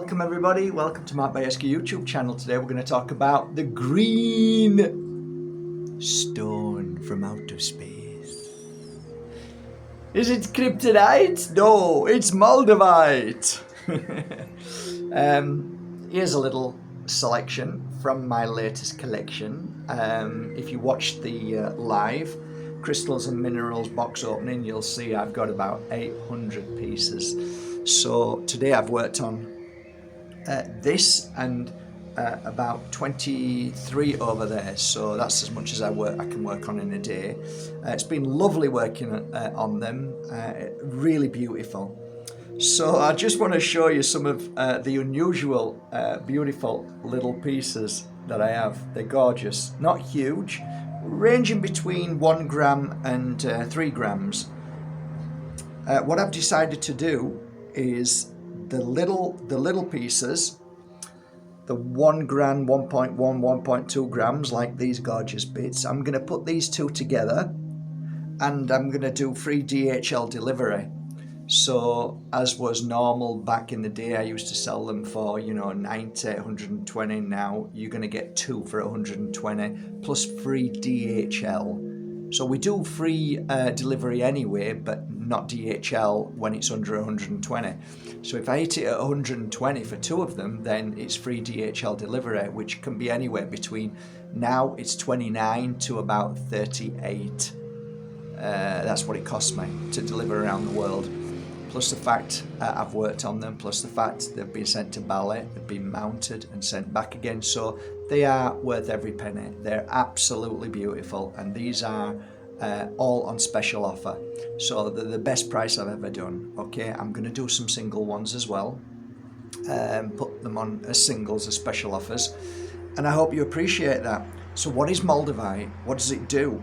Welcome everybody, welcome to Mark Bayeski YouTube channel. Today we're going to talk about the green stone from outer space. Is it kryptonite? No, it's Moldavite. Here's a little selection from my latest collection. If you watched the live crystals and minerals box opening, you'll see I've got about 800 pieces. So today I've worked on this and about 23 over there, so that's as much as I can work on in a day. It's been lovely working on them, really beautiful. So I just want to show you some of the unusual, beautiful little pieces that I have. They're gorgeous, not huge, ranging between 1 gram and 3 grams. What I've decided to do is the little pieces, the 1 gram, 1.1, 1.2 grams, like these gorgeous bits. I'm going to put these two together and I'm going to do free DHL delivery. So as was normal back in the day, I used to sell them for 90, 120. Now you're going to get 2 for 120 plus free DHL. So we do free delivery anyway, but not DHL when it's under 120. So if I hit it at 120 for 2 of them, then it's free DHL delivery, which can be anywhere between, now it's 29 to about 38. That's what it costs me to deliver around the world. Plus the fact I've worked on them, plus the fact they've been sent to Bali, they've been mounted and sent back again. So they are worth every penny. They're absolutely beautiful, and these are all on special offer. So they're the best price I've ever done. Okay, I'm going to do some single ones as well, put them on as singles, as special offers, and I hope you appreciate that. So what is Moldavite? What does it do?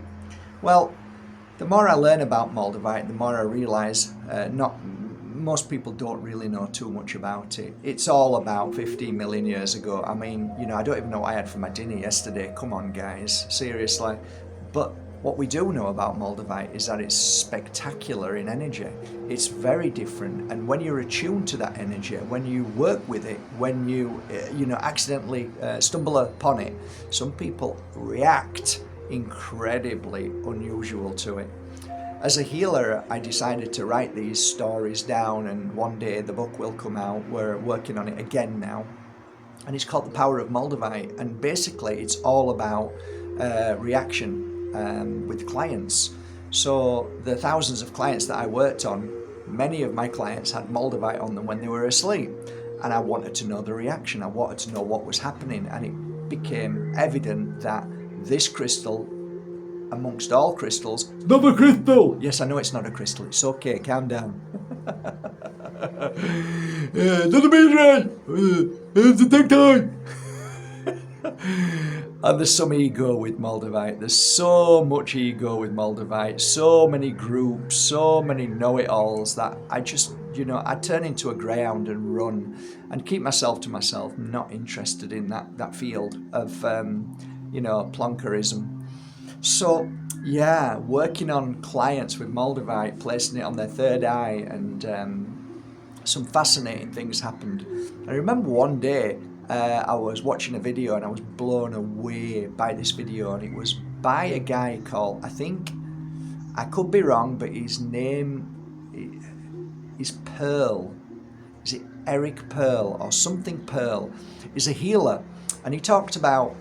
Well, the more I learn about Moldavite, the more I realise most people don't really know too much about it. It's all about 15 million years ago. I mean, I don't even know what I had for my dinner yesterday. Come on, guys, seriously. But what we do know about Moldavite is that it's spectacular in energy. It's very different, and when you're attuned to that energy, when you work with it, when you accidentally stumble upon it, some people react incredibly unusual to it. As a healer, I decided to write these stories down, and one day the book will come out. We're working on it again now, and it's called The Power of Moldavite, and basically it's all about reaction with clients. So the thousands of clients that I worked on, many of my clients had Moldavite on them when they were asleep, and I wanted to know the reaction. I wanted to know what was happening, and it became evident that this crystal, amongst all crystals, not a crystal. Yes, I know it's not a crystal. It's okay. Calm down. Not a meteorite. It's a tectite. And there's some ego with Moldavite. There's so much ego with Moldavite. So many groups, so many know-it-alls that I just, I turn into a greyhound and run and keep myself to myself. I'm not interested in that field of, plonkerism. So yeah, working on clients with Moldavite, placing it on their third eye, and some fascinating things happened. I remember one day I was watching a video and I was blown away by this video, and it was by a guy called, I could be wrong, but his name is Pearl. Is it Eric Pearl or something Pearl? He's a healer, and he talked about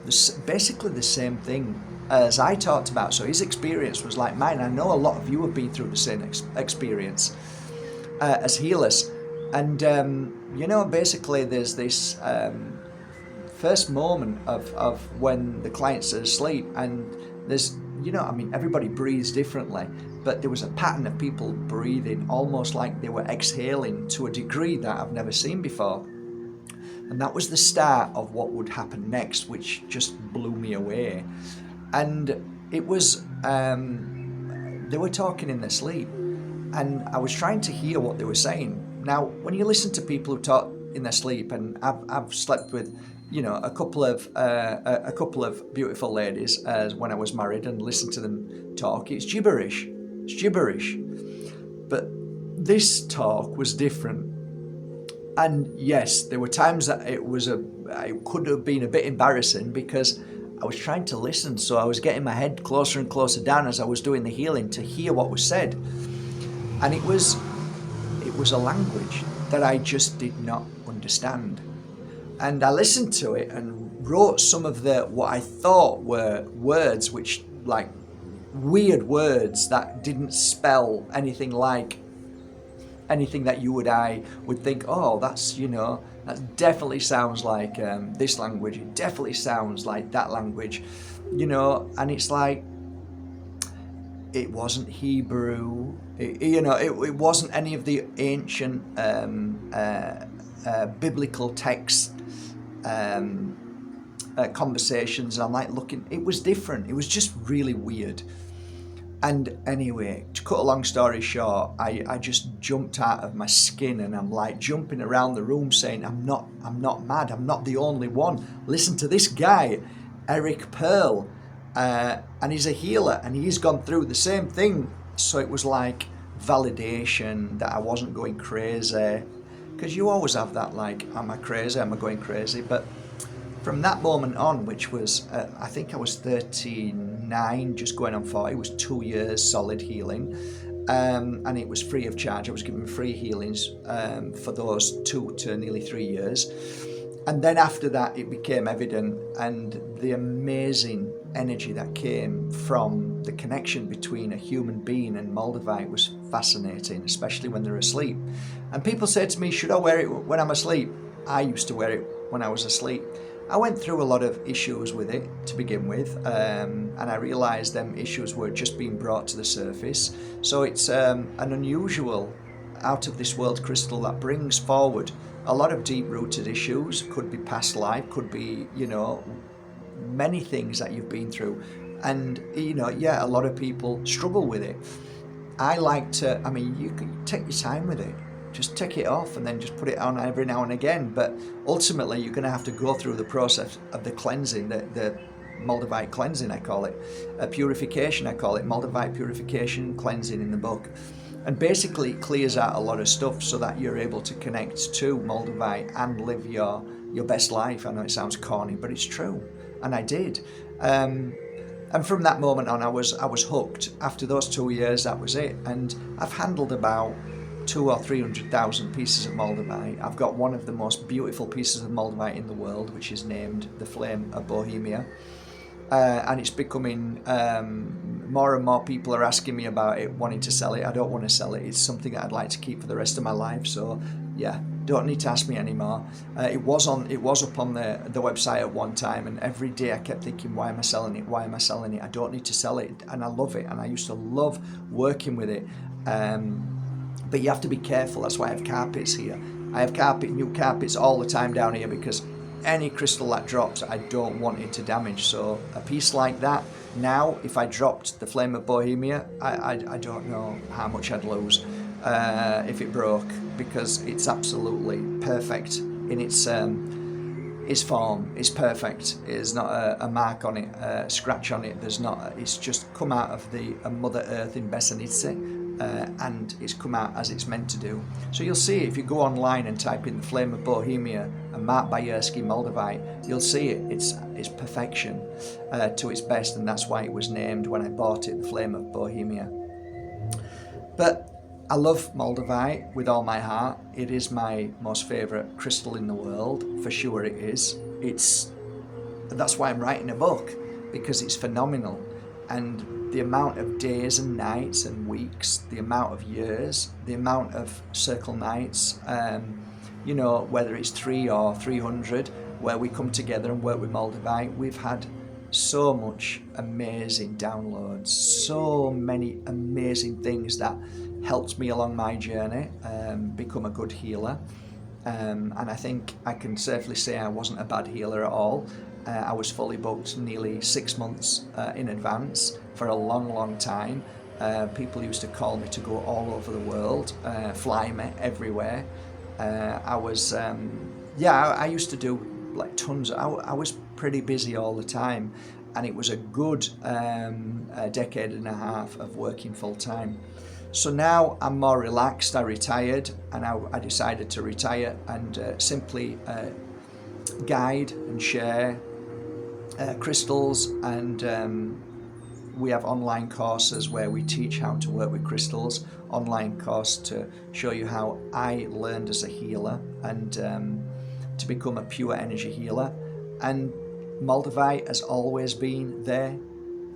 basically the same thing as I talked about. So his experience was like mine. I know a lot of you have been through the same experience as healers. And, basically there's this first moment of when the clients are asleep, and there's, everybody breathes differently, but there was a pattern of people breathing almost like they were exhaling to a degree that I've never seen before. And that was the start of what would happen next, which just blew me away. And it was, they were talking in their sleep, and I was trying to hear what they were saying. Now, when you listen to people who talk in their sleep, and I've slept with, a couple of beautiful ladies when I was married, and listened to them talk, it's gibberish. But this talk was different. And yes, there were times that it could have been a bit embarrassing because I was trying to listen, so I was getting my head closer and closer down as I was doing the healing to hear what was said. And it was a language that I just did not understand. And I listened to it and wrote some of the what I thought were words, which like weird words that didn't spell anything like anything that I would think, oh, that definitely sounds like this language. It definitely sounds like that language, and it's like, it wasn't Hebrew. It wasn't any of the ancient biblical text conversations. I'm like looking, it was different. It was just really weird. And anyway, to cut a long story short, I just jumped out of my skin, and I'm like jumping around the room saying, I'm not mad. I'm not the only one. Listen to this guy, Eric Pearl, and he's a healer, and he's gone through the same thing. So it was like validation that I wasn't going crazy, because you always have that, like, am I crazy? Am I going crazy? But from that moment on, which was, I think I was 39, just going on 40, it was 2 years solid healing. And it was free of charge. I was given free healings for those 2 to nearly 3 years. And then after that, it became evident, and the amazing energy that came from the connection between a human being and Moldavite was fascinating, especially when they're asleep. And people say to me, should I wear it when I'm asleep? I used to wear it when I was asleep. I went through a lot of issues with it to begin with, and I realised them issues were just being brought to the surface. So it's an unusual, out of this world crystal that brings forward a lot of deep rooted issues. Could be past life, could be, many things that you've been through. And, a lot of people struggle with it. I like to, you can take your time with it. Just take it off and then just put it on every now and again. But ultimately, you're going to have to go through the process of the cleansing, the Moldavite cleansing, I call it. Purification, I call it. Moldavite purification cleansing in the book. And basically, it clears out a lot of stuff so that you're able to connect to Moldavite and live your best life. I know it sounds corny, but it's true. And I did. And from that moment on, I was hooked. After those 2 years, that was it. And I've handled about 200,000 or 300,000 pieces of Moldavite. I've got one of the most beautiful pieces of Moldavite in the world, which is named the Flame of Bohemia. And it's becoming, more and more people are asking me about it, wanting to sell it. I don't want to sell it. It's something that I'd like to keep for the rest of my life. So yeah, don't need to ask me anymore. It was up on the website at one time, and every day I kept thinking, why am I selling it? Why am I selling it? I don't need to sell it, and I love it, and I used to love working with it. But you have to be careful. That's why I have carpets here. I have new carpets all the time down here, because any crystal that drops, I don't want it to damage. So a piece like that, now, if I dropped the Flame of Bohemia, I don't know how much I'd lose if it broke, because it's absolutely perfect in its form. It's perfect. There's not a mark on it, a scratch on it. There's not. It's just come out of the Mother Earth in Besenice. And it's come out as it's meant to do. So you'll see, if you go online and type in the Flame of Bohemia and Mark Bayersky Moldavite, you'll see it. It's perfection to its best, and that's why it was named, when I bought it, the Flame of Bohemia. But I love Moldavite with all my heart. It is my most favourite crystal in the world, for sure it is. That's why I'm writing a book, because it's phenomenal. And the amount of days and nights and weeks, the amount of years, the amount of circle nights, whether it's 3 or 300, where we come together and work with Moldavite, we've had so much amazing downloads, so many amazing things that helped me along my journey, become a good healer. And I think I can safely say I wasn't a bad healer at all. I was fully booked nearly 6 months in advance for a long time. People used to call me to go all over the world, fly me everywhere. I used to do like tons. I was pretty busy all the time, and it was a good decade and a half of working full time. So now I'm more relaxed. I retired, and I decided to retire and simply guide and share crystals, and we have online courses where we teach how to work with crystals. Online course to show you how I learned as a healer and to become a pure energy healer. And Moldavite has always been there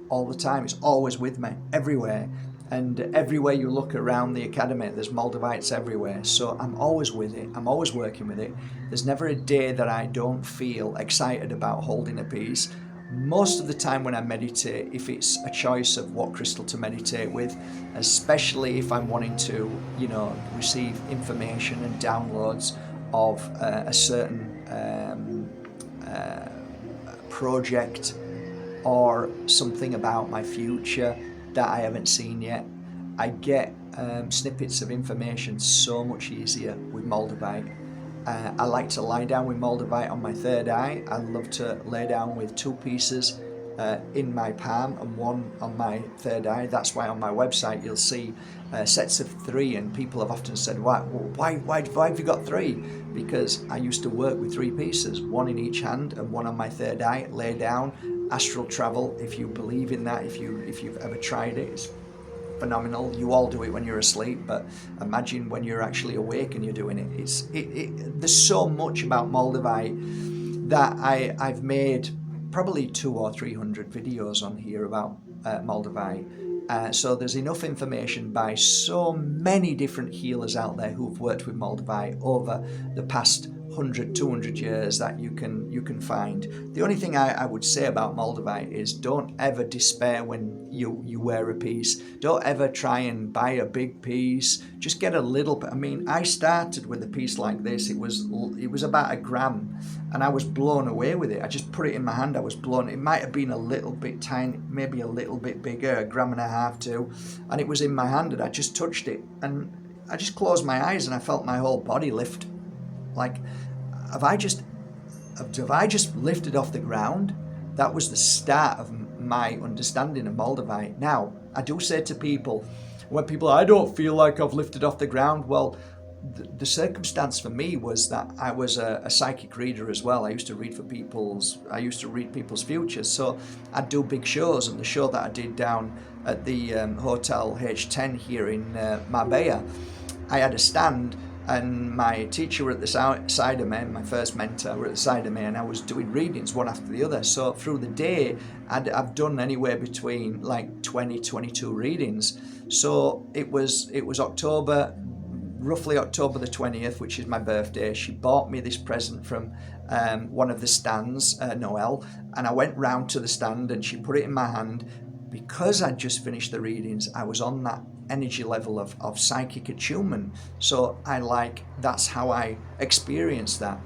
all the time. It's always with me everywhere. And everywhere you look around the academy, there's Moldavites everywhere. So I'm always with it. I'm always working with it. There's never a day that I don't feel excited about holding a piece. Most of the time when I meditate, if it's a choice of what crystal to meditate with, especially if I'm wanting to, receive information and downloads of a certain project or something about my future that I haven't seen yet, I get snippets of information so much easier with Moldavite. I like to lie down with Moldavite on my third eye. I love to lay down with 2 pieces in my palm and 1 on my third eye. That's why on my website you'll see sets of 3, and people have often said, why have you got 3? Because I used to work with 3 pieces, 1 in each hand and 1 on my third eye, lay down. Astral travel, if you believe in that, if you've ever tried it, it's phenomenal. You all do it when you're asleep, but imagine when you're actually awake and you're doing it. There's so much about Moldavite that I've made probably 200 or 300 videos on here about Moldavite. So there's enough information by so many different healers out there who've worked with Moldavite over the past 100, 200 years that you can find. The only thing I would say about Moldavite is don't ever despair when you wear a piece. Don't ever try and buy a big piece. Just get a little bit. I mean, I started with a piece like this. It was about a gram, and I was blown away with it. I just put it in my hand. I was blown. It might have been a little bit tiny, maybe a little bit bigger, 1.5 grams too, and it was in my hand, and I just touched it, and I just closed my eyes, and I felt my whole body lift. Like, have I just lifted off the ground? That was the start of my understanding of Moldavite. Now, I do say to people, when people, I don't feel like I've lifted off the ground. Well, the circumstance for me was that I was a psychic reader as well. I used to read people's futures. So I'd do big shows, and the show that I did down at the Hotel H10 here in Marbella, I had a stand, and my teacher were at the side of me, my first mentor were at the side of me, and I was doing readings one after the other. So through the day, I've done anywhere between like 20, 22 readings. So it was October, roughly October the 20th, which is my birthday. She bought me this present from one of the stands, Noel, and I went round to the stand and she put it in my hand. Because I'd just finished the readings, I was on that energy level of psychic attunement. So that's how I experienced that.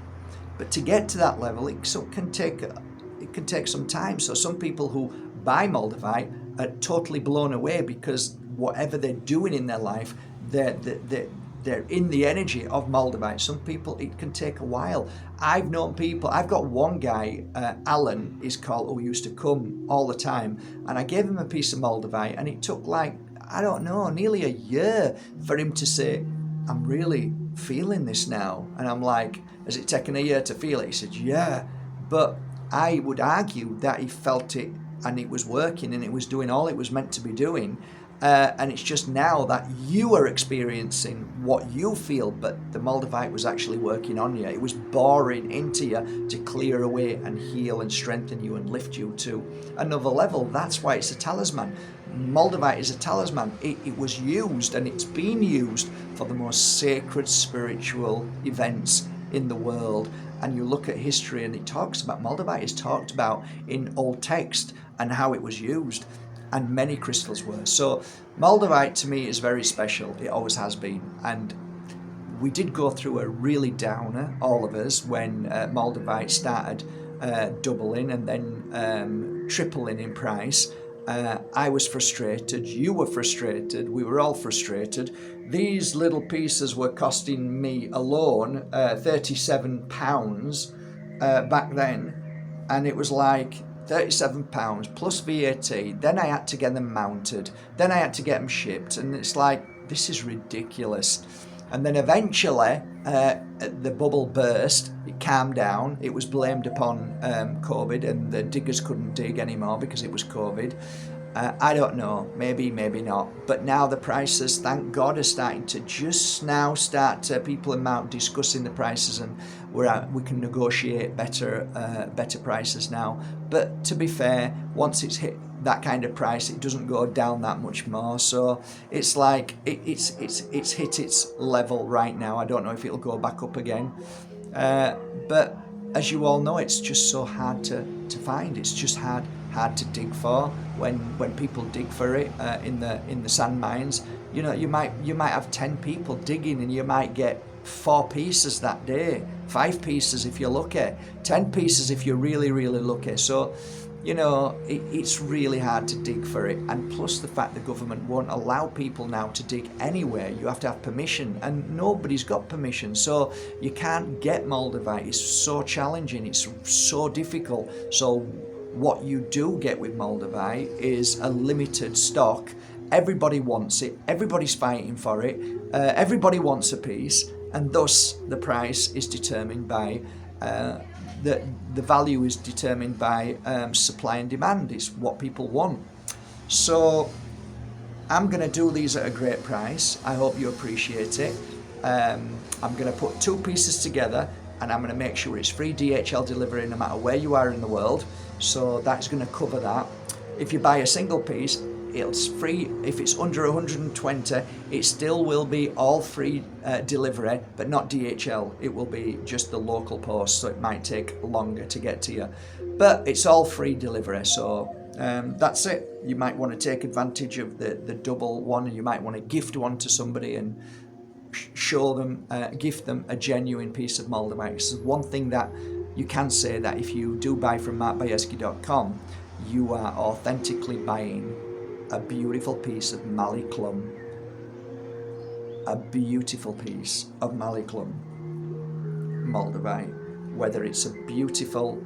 But to get to that level, it can take some time. So some people who buy Moldavite are totally blown away because whatever they're doing in their life, they're in the energy of Moldavite. Some people, it can take a while. I've known people, I've got one guy, Alan is called, who used to come all the time, and I gave him a piece of Moldavite, and it took nearly a year for him to say, I'm really feeling this now. And I'm like, has it taken a year to feel it? He said, yeah. But I would argue that he felt it and it was working and it was doing all it was meant to be doing. And it's just now that you are experiencing what you feel, but the Moldavite was actually working on you. It was boring into you to clear away and heal and strengthen you and lift you to another level. That's why it's a talisman. Moldavite is a talisman. It was used, and it's been used for the most sacred spiritual events in the world. And you look at history and it talks about Moldavite is talked about in old text and how it was used. And many crystals were. So Moldavite to me is very special. It always has been. And we did go through a really downer, all of us, when Moldavite started doubling and then tripling in price. I was frustrated. You were frustrated. We were all frustrated. These little pieces were costing me alone £37 back then. And it was like £37 plus VAT. Then I had to get them mounted. Then I had to get them shipped. And it's like this is ridiculous. And then eventually the bubble burst, it calmed down, it was blamed upon COVID, and the diggers couldn't dig anymore because it was COVID. I don't know, maybe not, but now the prices, thank God, are starting to just now start people in Mount discussing the prices, and we can negotiate better prices now. But to be fair, once it's hit that kind of price, it doesn't go down that much more. So it's like it's hit its level right now. I don't know if it'll go back up again, but as you all know, it's just so hard to find. It's just hard to dig for. When people dig for it in the sand mines, you know, you might have 10 people digging, and you might get 4 pieces that day, 5 pieces if you're lucky, 10 pieces if you're really lucky. So, you know, it's really hard to dig for it. And plus the fact the government won't allow people now to dig anywhere. You have to have permission, and nobody's got permission. So you can't get Moldavite. It's so challenging. It's so difficult. So what you do get with Moldavite is a limited stock. Everybody wants it. Everybody's fighting for it. Everybody wants a piece. And thus the price is determined by the value is determined by supply and demand. It's what people want. So I'm going to do these at a great price. I hope you appreciate it. I'm going to put 2 pieces together, and I'm going to make sure it's free DHL delivery no matter where you are in the world. So that's going to cover that. If you buy a single piece, it's free. If it's under 120, it still will be all free delivery, but not DHL. It will be just the local post, so it might take longer to get to you. But it's all free delivery, so that's it. You might want to take advantage of the double one, and you might want to gift one to somebody and show them, gift them a genuine piece of Moldavite. So one thing that you can say, that if you do buy from markbajerski.com, you are authentically buying a beautiful piece of Maliclum, a beautiful piece of Maliclum Moldavite. Whether it's a beautiful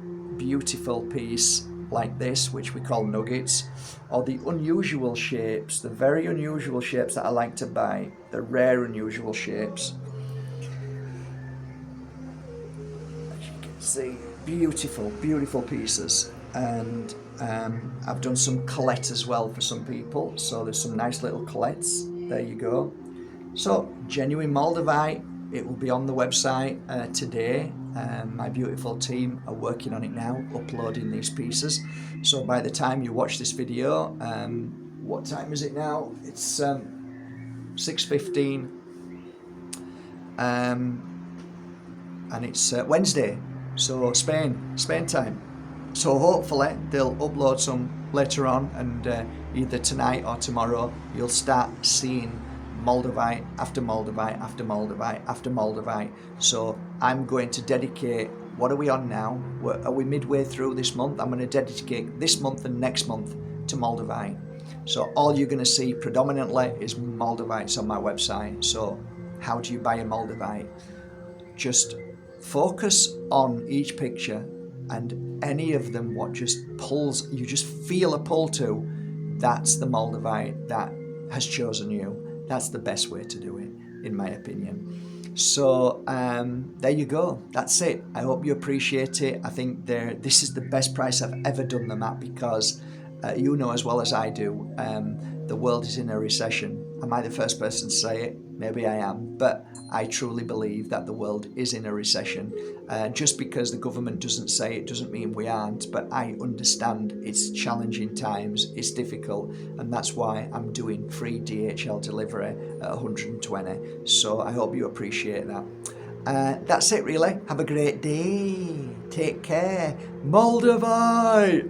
piece like this, which we call nuggets, or the unusual shapes, the very unusual shapes that I like to buy, the rare unusual shapes. As you can see, beautiful pieces. And I've done some collet as well for some people, so there's some nice little collets. There you go. So genuine Moldavite, it will be on the website today. My beautiful team are working on it now, uploading these pieces. So by the time you watch this video, what time is it now? It's 6:15, and it's Wednesday, so Spain time. So hopefully they'll upload some later on, and either tonight or tomorrow you'll start seeing Moldavite after Moldavite after Moldavite after Moldavite. So I'm going to dedicate, what are we on now? Are we midway through this month? I'm going to dedicate this month and next month to Moldavite. So all you're going to see predominantly is Moldavites on my website. So how do you buy a Moldavite? Just focus on each picture, and any of them what just pulls, you just feel a pull to, that's the Moldavite that has chosen you. That's the best way to do it, in my opinion. So there you go. That's it. I hope you appreciate it. I think this is the best price I've ever done them at, because you know as well as I do, the world is in a recession. Am I the first person to say it? Maybe I am, but I truly believe that the world is in a recession. Just because the government doesn't say it doesn't mean we aren't, but I understand it's challenging times, it's difficult, and that's why I'm doing free DHL delivery at 120. So I hope you appreciate that. That's it really. Have a great day. Take care. Moldavite!